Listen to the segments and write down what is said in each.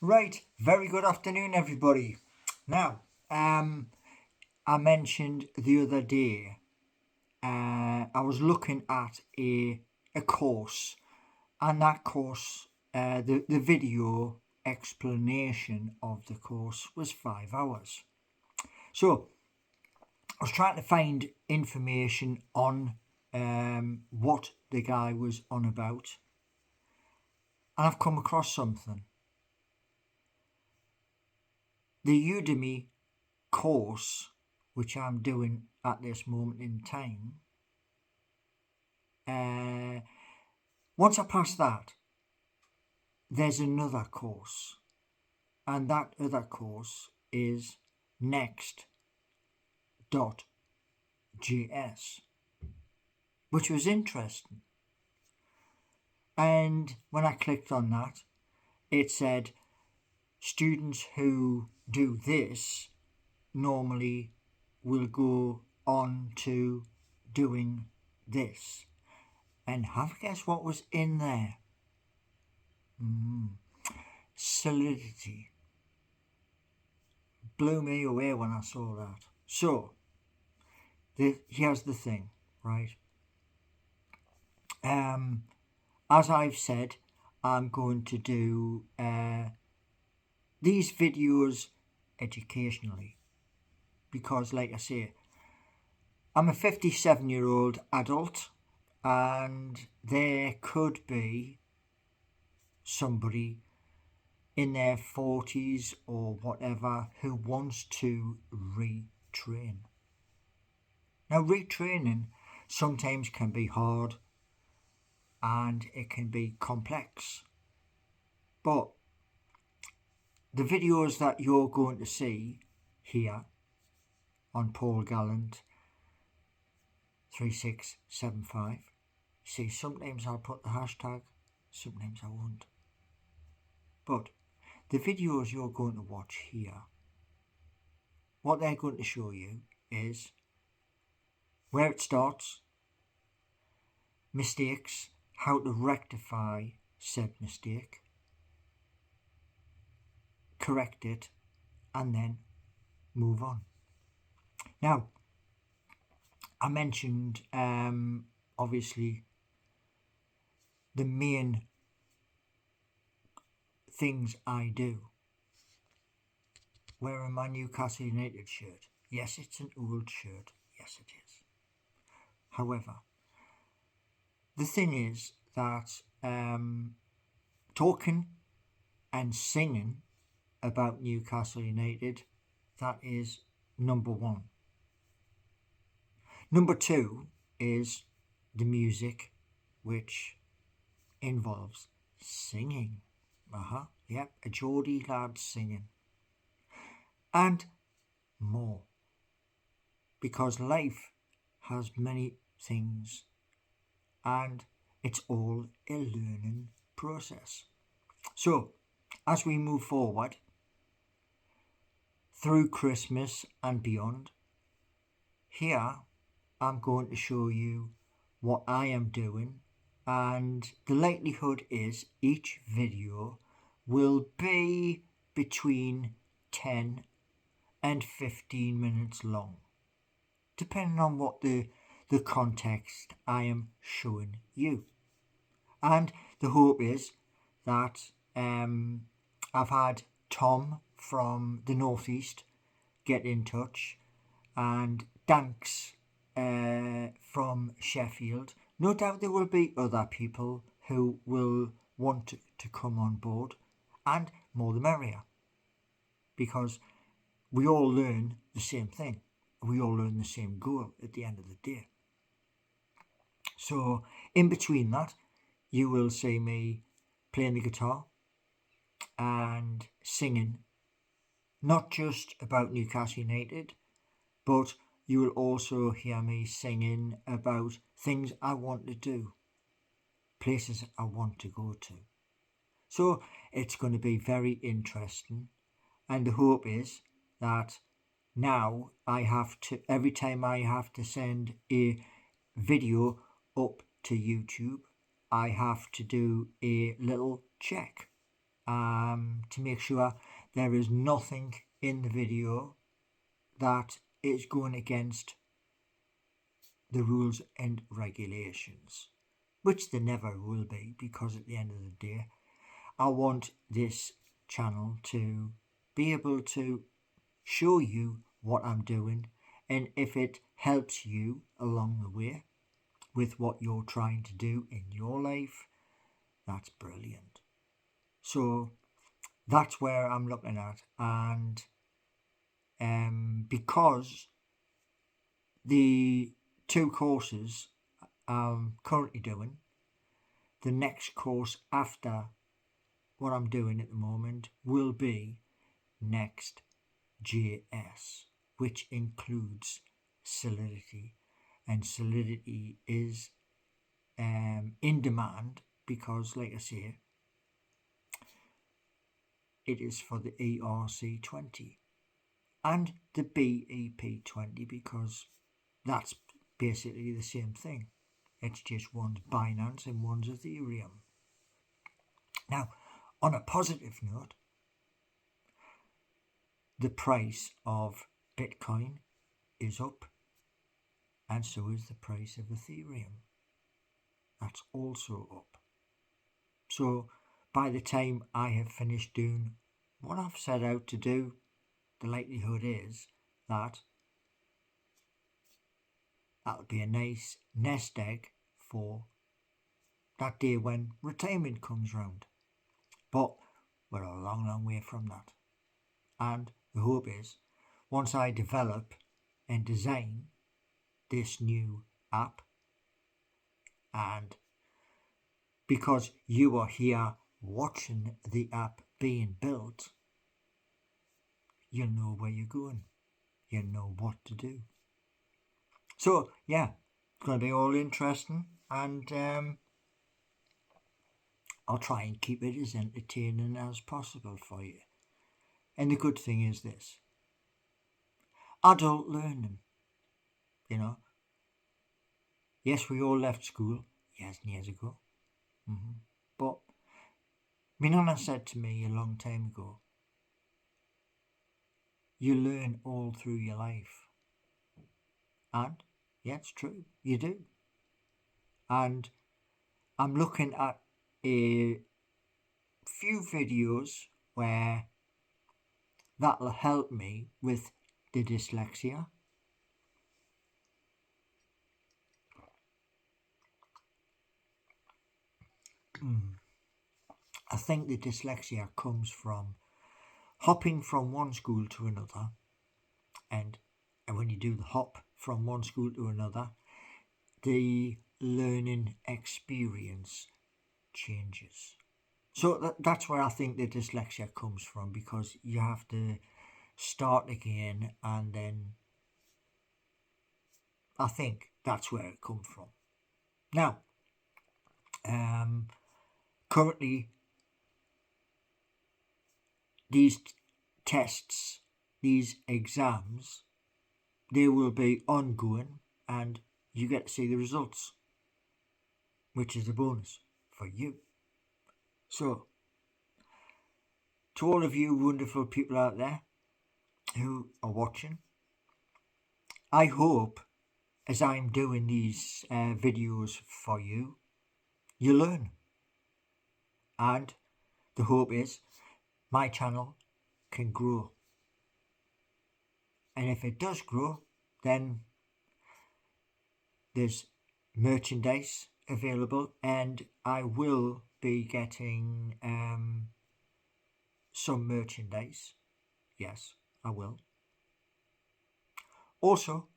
Right, very good afternoon, everybody. Now, I mentioned the other day, I was looking at a course, and that course, the video explanation of the course was 5 hours. So, I was trying to find information on what the guy was on about, and I've come across something. The Udemy course, which I'm doing at this moment in time, once I pass that, there's another course, and that other course is Next.js, which was interesting. And when I clicked on that, it said students who do this normally will go on to doing this. And have a guess what was in there? Solidity. Blew me away when I saw that. So, here's the thing, right? As I've said, I'm going to do these videos educationally because, like I say, I'm a 57-year-old adult, and there could be somebody in their 40s or whatever who wants to retrain. Now, retraining sometimes can be hard and it can be complex, but the videos that you're going to see here on Paul Gallant 3675, see, sometimes I'll put the hashtag, sometimes I won't, but the videos you're going to watch here, what they're going to show you is where it starts, mistakes, how to rectify said mistake, correct it, and then move on. Now, I mentioned obviously the main things I do. Wearing my Newcastle United shirt. Yes, it's an old shirt. Yes, it is. However, the thing is that talking and singing about Newcastle United, that is number one. Number two is the music, which involves singing. Yep, a Geordie lad singing. And more. Because life has many things and it's all a learning process. So, as we move forward through Christmas and beyond, here I'm going to show you what I am doing, and the likelihood is each video will be between 10 and 15 minutes long, depending on what the context I am showing you. And the hope is that I've had Tom from the Northeast get in touch, and Danks from Sheffield. No doubt there will be other people who will want to come on board, and more the merrier, because we all learn the same thing. We all learn the same goal at the end of the day. So in between that, you will see me playing the guitar and singing, not just about Newcastle United, but you will also hear me singing about things I want to do, places I want to go to. So it's going to be very interesting, and the hope is that now I have to, every time I have to send a video up to YouTube, I have to do a little check, to make sure there is nothing in the video that is going against the rules and regulations, which there never will be, because at the end of the day I want this channel to be able to show you what I'm doing, and if it helps you along the way with what you're trying to do in your life, that's brilliant. So that's where I'm looking at. And because the 2 courses I'm currently doing, the next course after what I'm doing at the moment will be Next.js, which includes Solidity. And Solidity is in demand because, like I say, it is for the ERC20 and the BEP20, because that's basically the same thing. It's just one's Binance and one's Ethereum. Now, on a positive note, the price of Bitcoin is up, and so is the price of Ethereum. That's also up. So by the time I have finished doing what I've set out to do, the likelihood is that that'll be a nice nest egg for that day when retirement comes round. But we're a long, long way from that. And the hope is, once I develop and design this new app, and because you are here watching the app being built, you'll know where you're going. You'll know what to do. So, yeah, it's going to be all interesting, and I'll try and keep it as entertaining as possible for you. And the good thing is this: adult learning, you know. Yes, we all left school years and years ago. But my nana said to me a long time ago, you learn all through your life. And yeah, it's true, you do. And I'm looking at a few videos where that'll help me with the dyslexia. I think the dyslexia comes from hopping from one school to another, and when you do the hop from one school to another, the learning experience changes. So that's where I think the dyslexia comes from, because you have to start again, and then I think that's where it comes from. Now, currently these tests, these exams, they will be ongoing, and you get to see the results, which is a bonus for you. So, to all of you wonderful people out there who are watching, I hope as I'm doing these videos for you, you learn. And the hope is my channel can grow. And if it does grow, then there's merchandise available, and I will be getting some merchandise. Yes, I will. Also,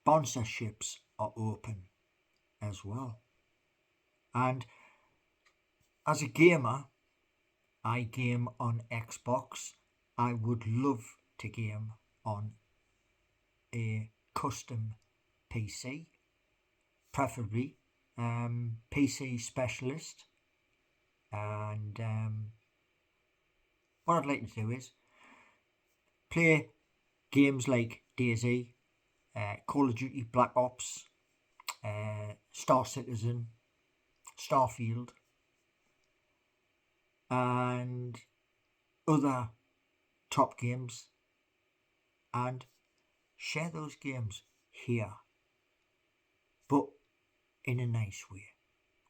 sponsorships are open as well. And as a gamer, I game on Xbox. I would love to game on a custom PC, preferably PC specialist. And what I'd like to do is play games like DayZ, Call of Duty Black Ops, Star Citizen, Starfield, and other top games and share those games here, but in a nice way,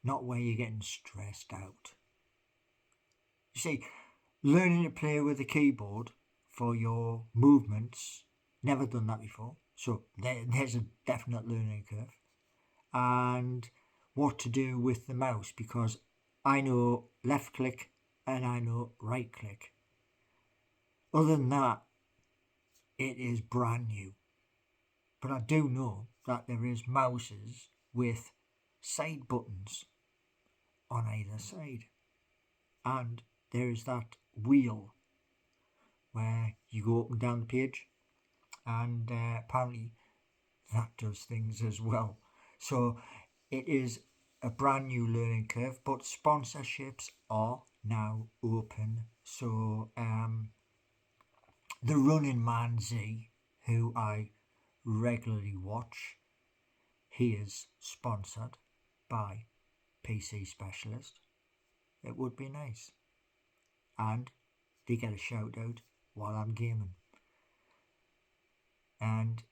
not where you're getting stressed out. You see, learning to play with a keyboard for your movements, never done that before, so there's a definite learning curve. And what to do with the mouse, because I know left click and I know right click. Other than that, it is brand new. But I do know that there is mouses with side buttons on either side. And there is that wheel where you go up and down the page, and apparently that does things as well. So it is a brand new learning curve, but sponsorships are now open. So the Running Man Z, who I regularly watch, he is sponsored by PC Specialist. It would be nice, and they get a shout out while I'm gaming. And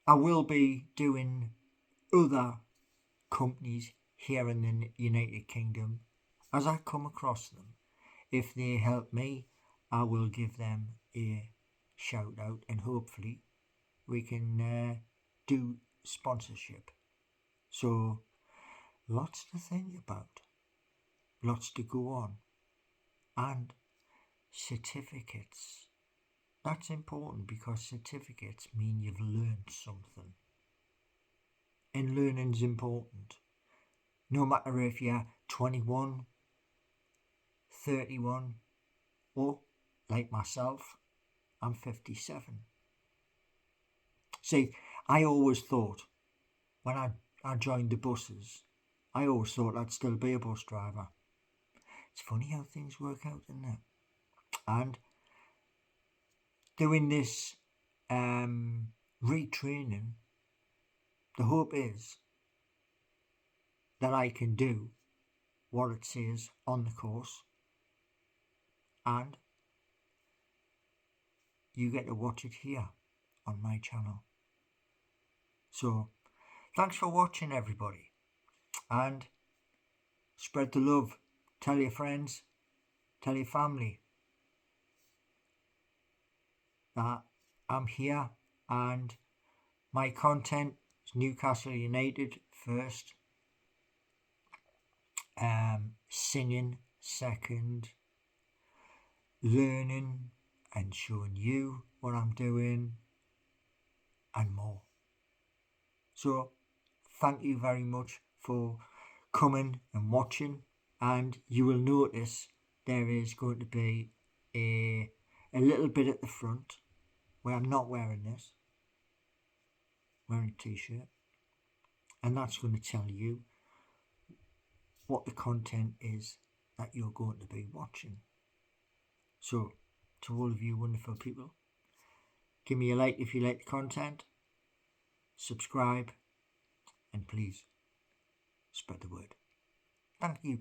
I will be doing other companies here in the United Kingdom as I come across them. If they help me, I will give them a shout out, and hopefully we can do sponsorship. So lots to think about, lots to go on, and certificates. That's important because certificates mean you've learned something. And learning's important. No matter if you're 21, 31, or like myself, I'm 57. See, I always thought when I joined the buses, I always thought I'd still be a bus driver. It's funny how things work out, isn't it? And doing this retraining, the hope is that I can do what it says on the course, and you get to watch it here on my channel. So thanks for watching, everybody, and spread the love. Tell your friends, tell your family that I'm here, and my content is Newcastle United first, singing second, learning and showing you what I'm doing, and more. So thank you very much for coming and watching, and you will notice there is going to be a little bit at the front where I'm not wearing this, wearing a t-shirt, and that's going to tell you what the content is that you're going to be watching. So to all of you wonderful people, give me a like if you like the content, subscribe, and please spread the word. Thank you.